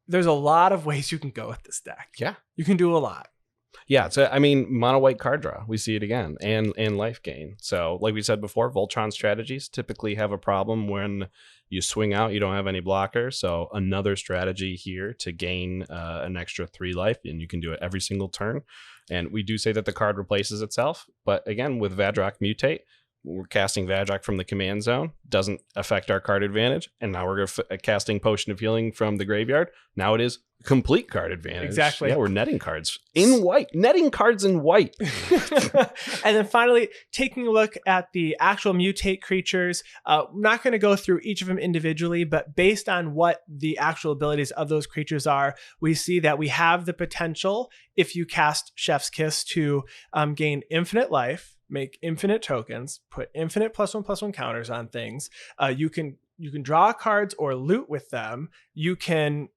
there's a lot of ways you can go with this deck. Yeah. You can do a lot. Yeah, so I mean, mono white card draw, we see it again, and life gain. So like we said before, Voltron strategies typically have a problem when you swing out, you don't have any blockers. So another strategy here to gain an extra 3 life, and you can do it every single turn. And we do say that the card replaces itself, but again, with Vadrok Mutate, we're casting Vadrok from the command zone, doesn't affect our card advantage. And now we're casting Potion of Healing from the graveyard. Now it is complete card advantage. Exactly. Yeah, we're netting cards in white, netting cards in white. And then finally, taking a look at the actual Mutate creatures. I'm not going to go through each of them individually, but based on what the actual abilities of those creatures are, we see that we have the potential, if you cast Chef's Kiss, to gain infinite life, make infinite tokens, put infinite +1/+1 counters on things. You can draw cards or loot with them. You can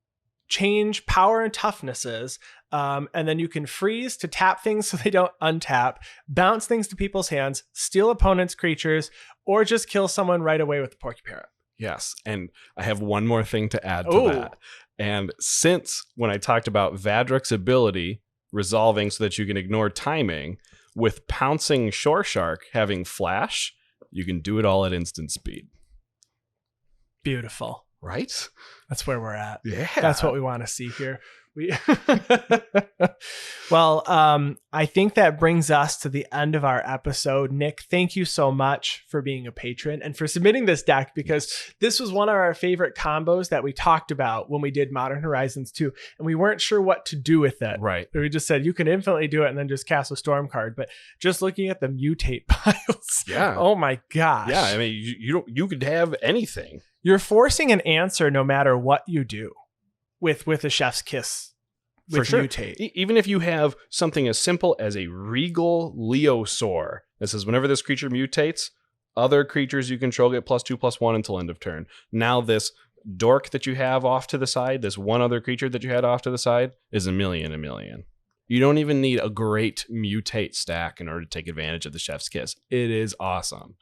change power and toughnesses, and then you can freeze to tap things so they don't untap, bounce things to people's hands, steal opponents' creatures, or just kill someone right away with the Porcupine. Yes, and I have one more thing to add to that. And since when I talked about Vadrok's ability resolving so that you can ignore timing, with Pouncing Shore Shark having flash, you can do it all at instant speed. Beautiful. Right? That's where we're at. Yeah. That's what we want to see here. Well, I think that brings us to the end of our episode. Nick, thank you so much for being a patron and for submitting this deck, because this was one of our favorite combos that we talked about when we did Modern Horizons 2, and we weren't sure what to do with it. Right. We just said you can infinitely do it and then just cast a storm card. But just looking at the mutate piles, yeah. Oh my gosh. Yeah, I mean, you could have anything. You're forcing an answer no matter what you do with a Chef's Kiss. With For sure. Mutate. Even if you have something as simple as a Regal Leosaur that says whenever this creature mutates, other creatures you control get +2/+1 until end of turn. Now this dork that you have off to the side, this one other creature that you had off to the side, is a million. You don't even need a great mutate stack in order to take advantage of the Chef's Kiss. It is awesome.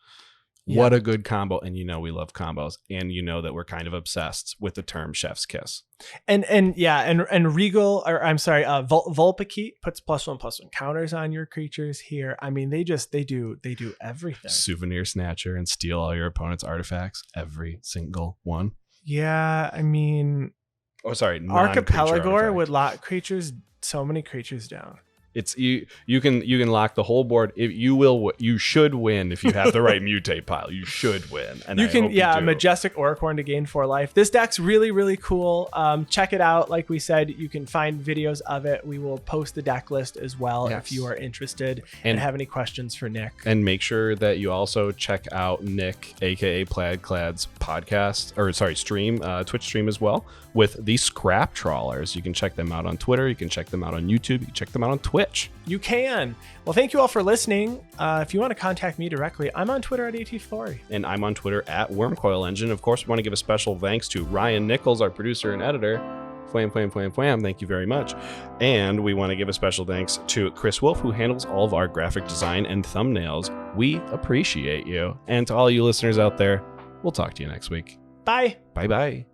Yeah. What a good combo. And you know we love combos. And you know that we're kind of obsessed with the term Chef's Kiss. And Regal, or I'm sorry, Vulpikeet puts +1/+1 counters on your creatures here. I mean, they do everything. Souvenir Snatcher and steal all your opponent's artifacts. Every single one. Yeah, I mean, oh sorry, Archipelago would lock so many creatures down. It's you can lock the whole board. If you should win if you have the right mutate pile. You should win. And you can, Majestic Oracorn to gain 4 life. This deck's really, really cool. Check it out. Like we said, you can find videos of it. We will post the deck list as well if you are interested and have any questions for Nick. And make sure that you also check out Nick, aka Plaidclad's stream, Twitch stream as well, with the Scrap Trawlers. You can check them out on Twitter. You can check them out on YouTube. You can check them out on Twitch. You can. Well, thank you all for listening. If you want to contact me directly, I'm on Twitter at ATFlory. And I'm on Twitter at Wormcoil Engine. Of course, we want to give a special thanks to Ryan Nichols, our producer and editor. Flam. Thank you very much. And we want to give a special thanks to Chris Wolf, who handles all of our graphic design and thumbnails. We appreciate you. And to all you listeners out there, we'll talk to you next week. Bye. Bye-bye.